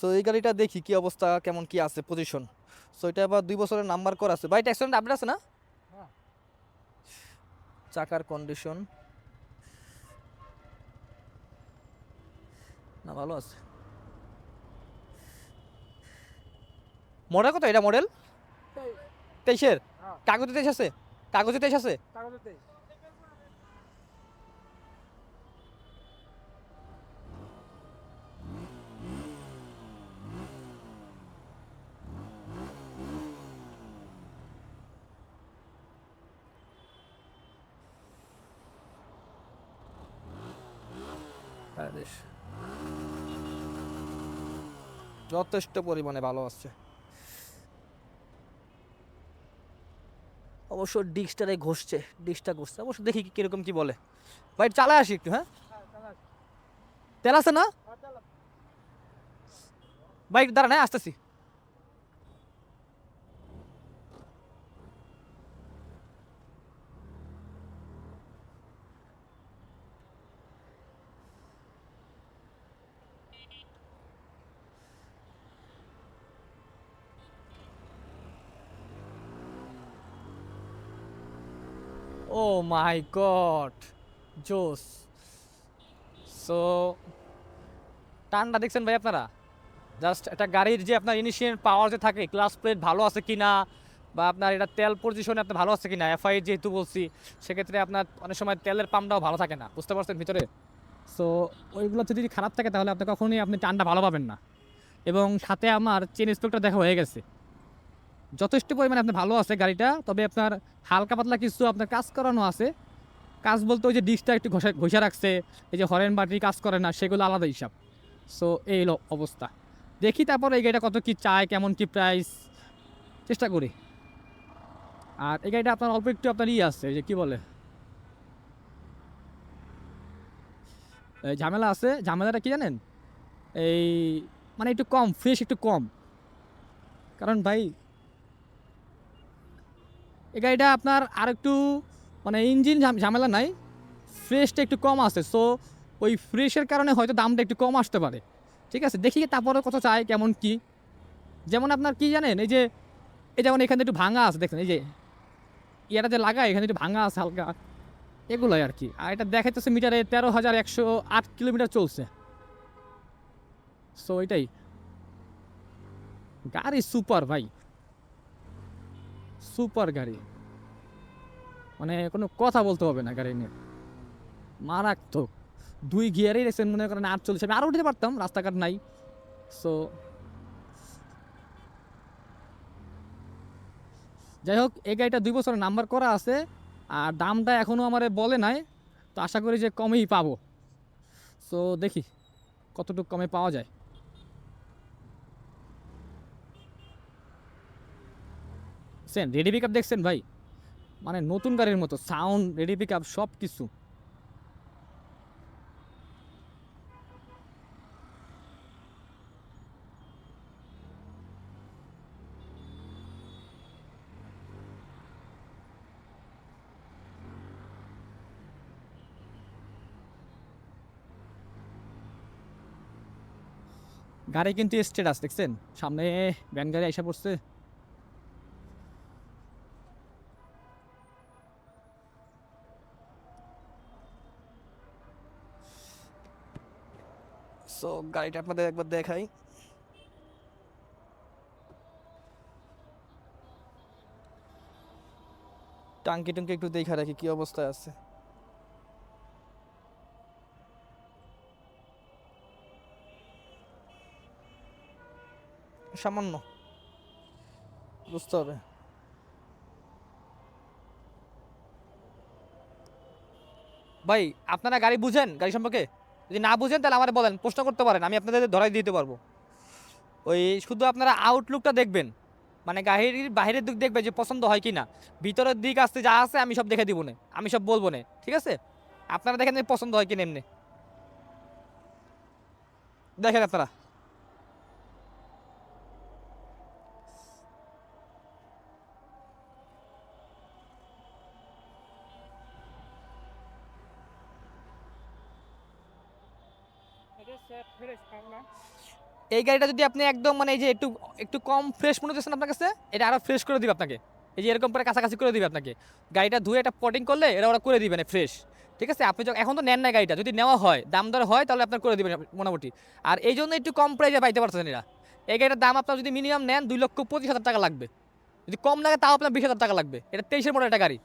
তো এই গাড়িটা দেখি কি অবস্থা, কেমন কি আছে পজিশন। সো এটা আবার 2 বছরের নাম্বার করা আছে ভাই, অ্যাক্সিডেন্ট আপডেট আছে না? চাকার কন্ডিশন না ভালো আছে। মডেল কত এটা? মডেল 23-এর? কাগজে 23 আছে? কাগজে 23 আছে? হ্যাঁ, বেশ যথেষ্ট পরিমাণে ভালো আছে। অবশ্য ডিস্কটারে ঘষছে, ডিস্কটা ঘষছে অবশ্য, দেখি কিরকম কি বলে। ভাই চালায় আসি একটু, হ্যাঁ? তেল আছে না ভাই? দাঁড়ান, হ্যাঁ আসতেছি। ও মাই গড, জোস। সো টানটা দেখছেন ভাই আপনারা? জাস্ট একটা গাড়ির যে আপনার ইনিশিয়াল পাওয়ার যে থাকে, ক্লাস প্লেট ভালো আছে কিনা, বা আপনার এটা তেল পজিশনে আপনার ভালো আছে কিনা, এফআই যেহেতু বলছি, সেক্ষেত্রে আপনার অনেক সময় তেলের পাম্পটাও ভালো থাকে না, বুঝতে পারছেন ভিতরে। সো ওইগুলো যদি খারাপ থাকে তাহলে আপনি কখনোই আপনি টানটা ভালো পাবেন না। এবং সাথে আমার চেন ইন্সপেক্টর দেখা হয়ে গেছে, যথেষ্ট পরিমাণে আপনার ভালো আছে গাড়িটা। তবে আপনার হালকা পাতলা কিছু আপনার কাজ করানো আছে। কাজ বলতে ওই যে ডিস্কটা একটু ঘষা ঘষা রাখছে, এই যে হরেন বাটি কাজ করে না, সেগুলো আলাদা হিসাব। সো এই হলো অবস্থা। দেখি তারপর এই গাড়িটা কত কি চায়, কেমন কি প্রাইস, চেষ্টা করি। আর এই গাড়িটা আপনার অল্প একটু আপনার আছে, এই যে কি বলে, এই ঝামেলা আছে। ঝামেলাটা কি জানেন? এই মানে একটু কম ফ্রেশ, একটু কম। কারণ ভাই এই গাড়িটা আপনার আর একটু মানে ইঞ্জিন ঝামেলা নাই, ফ্রেশটা একটু কম আছে। সো ওই ফ্রেশের কারণে হয়তো দামটা একটু কম আসতে পারে। ঠিক আছে, দেখি তারপরে কত চাই, কেমন কি। যেমন আপনার কি জানেন, এই যে এই যেমন এখানে একটু ভাঙা আছে, দেখেন এই যে ইয়াটা যে লাগায় এখানে একটু ভাঙা আছে হালকা, এগুলোই আর কি। আর এটা দেখাইতেছে মিটারে 13,108 কিলোমিটার চলছে। সো এটাই। গাড়ি সুপার ভাই, সুপার গাড়ি, মানে কোনো কথা বলতে হবে না গাড়ি নিয়ে, মারাত্মক। 2 গিয়ারেই রেখেছেন মনে করেন 8 চলছে, আমি আরও উঠতে পারতাম, রাস্তাঘাট নাই। সো যাই হোক, এই গাড়িটা 2 বছরের নাম্বার করা আছে। আর দামটা এখনও আমারে বলে নাই, তো আশা করি যে কমেই পাবো। সো দেখি কতটুকু কমে পাওয়া যায়। সেন রেডি পিক আপ দেখছেন ভাই? মানে নতুন গাড়ির মতো সাউন্ড, রেডি পিক আপ সব কিছু। গাড়ি কিন্তু স্টেটাস দেখছেন, সামনে ভ্যান গাড়ি এসে পড়ছে। সো গাড়িটা আপনাদের একবার দেখাই। টাঙ্কি টুঙ্কি একটু দেখা রাখি কি অবস্থায় আছে। সামান্য বুঝতে হবে। ভাই আপনারা গাড়ি বুঝেন, গাড়ি সম্পর্কে? যদি না বুঝেন তাহলে আমার বলেন, প্রশ্ন করতে পারেন, আমি আপনাদের ধরাই দিতে পারবো। ওই শুধু আপনারা আউটলুকটা দেখবেন, মানে গাড়ির বাইরের দিক দেখবে যে পছন্দ হয় কি না। ভিতরের দিক আসতে যা আছে আমি সব দেখে দিব না, আমি সব বলবো না, ঠিক আছে? আপনারা দেখেন যে পছন্দ হয় কিনা এমনি, দেখেন আপনারা। এই গাড়িটা যদি আপনি একদম মানে এই যে একটু একটু কম ফ্রেশ মনে হচ্ছেন আপনার কাছে, এটা আরও ফ্রেশ করে দিবে আপনাকে। এই যে এরকম করে কাছাকাছি করে দিবে আপনাকে। গাড়িটা ধুয়ে একটা পটিং করলে এরা ওরা করে দিবে না ফ্রেশ। ঠিক আছে, আপনি যখন এখন তো নেন না গাড়িটা, যদি নেওয়া হয় দাম দর হয় তাহলে আপনার করে দিবেন মোটামুটি। আর এই জন্য একটু কম প্রাইসে পাইতে পারছেন এরা। এই গাড়িটার দাম আপনার যদি মিনিমাম নেন 2,25,000 টাকা লাগবে। যদি কম লাগে তাও আপনার 20,000 টাকা লাগবে। এটা 23-এর মডেল একটা গাড়ি।